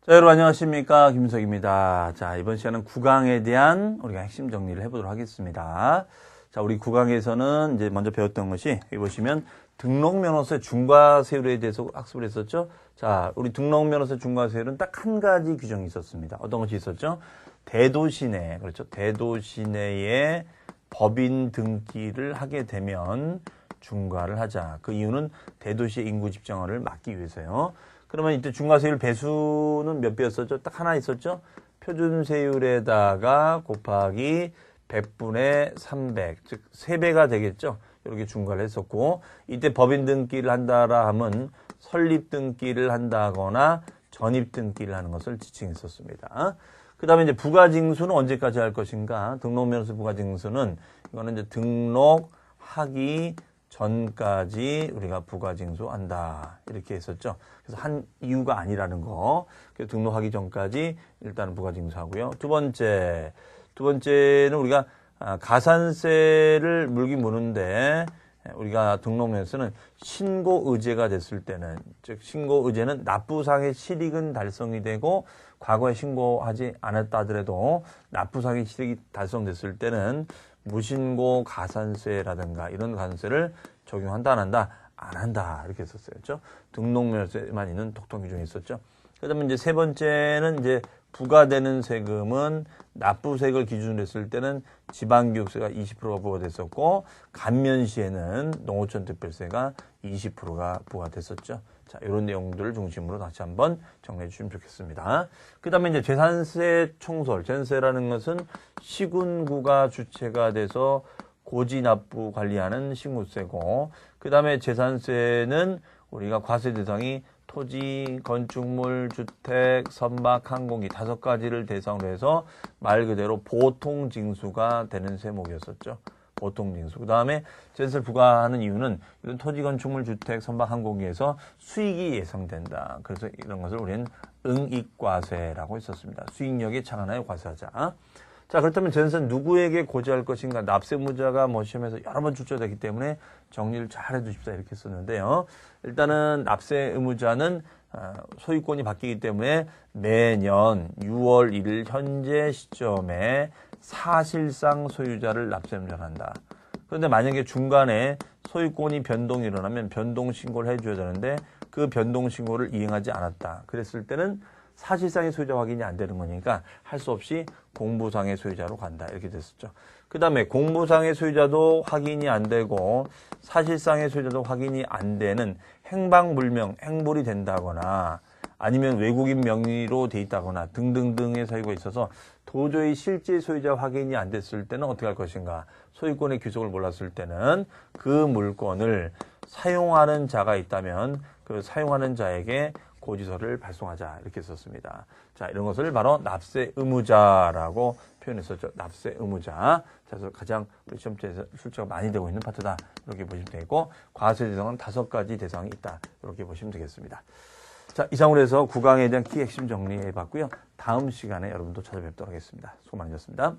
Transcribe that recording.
자, 여러분 안녕하십니까? 김석입니다. 자, 이번 시간은 구강에 대한 우리가 핵심 정리를 해보도록 하겠습니다. 자, 우리 구강에서는 이제 먼저 배웠던 것이 여기 보시면 등록면허세 중과세율에 대해서 학습을 했었죠. 자, 우리 등록면허세 중과세율은 딱 한 가지 규정이 있었습니다. 어떤 것이 있었죠? 대도시내, 그렇죠? 대도시내에 법인 등기를 하게 되면 중과를 하자. 그 이유는 대도시의 인구 집정화를 막기 위해서요. 그러면 이때 중과세율 배수는 몇 배였었죠? 딱 하나 있었죠? 표준세율에다가 곱하기 100분의 300, 즉 3배가 되겠죠? 이렇게 중과를 했었고, 이때 법인 등기를 한다라 하면 설립 등기를 한다거나 전입 등기를 하는 것을 지칭했었습니다. 그 다음에 이제 부가징수는 언제까지 할 것인가? 등록면허세 부가징수는 이거는 이제 등록하기 전까지 우리가 부가징수한다 이렇게 했었죠. 그래서 한 이유가 아니라는 거. 그래서 등록하기 전까지 일단 부가징수하고요. 두 번째는 우리가 가산세를 물긴 무는데 우리가 등록면허세는 신고의제가 됐을 때는, 즉 신고의제는 납부상의 실익은 달성이 되고 과거에 신고하지 않았다 하더라도 납부상의 실익이 달성됐을 때는 무신고 가산세라든가 이런 가산세를 적용한다 안 한다? 안 한다 이렇게 했었어요. 그렇죠? 등록면허세만 있는 독특한 규정이 있었죠. 그다음에 이제 세 번째는 이제 부과되는 세금은 납부세액을 기준으로 했을 때는 지방교육세가 20%가 부과됐었고 감면시에는 농어촌 특별세가 20%가 부과됐었죠. 자, 이런 내용들을 중심으로 다시 한번 정리해 주시면 좋겠습니다. 그 다음에 이제 재산세 총설, 재산세라는 것은 시군구가 주체가 돼서 고지 납부 관리하는 신고세고, 그 다음에 재산세는 우리가 과세 대상이 토지, 건축물, 주택, 선박, 항공기 5가지를 대상으로 해서 말 그대로 보통징수가 되는 세목이었었죠. 보통징수. 그 다음에 재산세를 부과하는 이유는 이런 토지, 건축물, 주택, 선박, 항공기에서 수익이 예상된다. 그래서 이런 것을 우리는 응익과세라고 했었습니다. 수익력에 착안하여 과세하자. 자, 그렇다면 재산세는 누구에게 고지할 것인가? 납세의무자가 시험에서 여러 번 출제되기 때문에 정리를 잘 해두십사 이렇게 했었는데요. 일단은 납세의무자는 소유권이 바뀌기 때문에 매년 6월 1일 현재 시점에 사실상 소유자를 납세의무자로 한다. 그런데 만약에 중간에 소유권이 변동이 일어나면 변동신고를 해줘야 되는데 그 변동신고를 이행하지 않았다. 그랬을 때는 사실상의 소유자 확인이 안 되는 거니까 할 수 없이 공부상의 소유자로 간다. 이렇게 됐었죠. 그 다음에 공부상의 소유자도 확인이 안 되고 사실상의 소유자도 확인이 안 되는 행방불명, 행볼이 된다거나 아니면 외국인 명의로 돼 있다거나 등등등의 사유가 있어서 도저히 실제 소유자 확인이 안 됐을 때는 어떻게 할 것인가? 소유권의 규속을 몰랐을 때는 그 물건을 사용하는 자가 있다면 그 사용하는 자에게 고지서를 발송하자 이렇게 썼습니다. 자, 이런 것을 바로 납세의무자라고 표현했었죠. 납세의무자. 자, 그래서 가장 우리 시험지에서 출제가 많이 되고 있는 파트다. 이렇게 보시면 되겠고 과세 대상은 5가지 대상이 있다. 이렇게 보시면 되겠습니다. 자, 이상으로 해서 구강에 대한 키 핵심 정리해 봤고요. 다음 시간에 여러분도 찾아뵙도록 하겠습니다. 수고 많으셨습니다.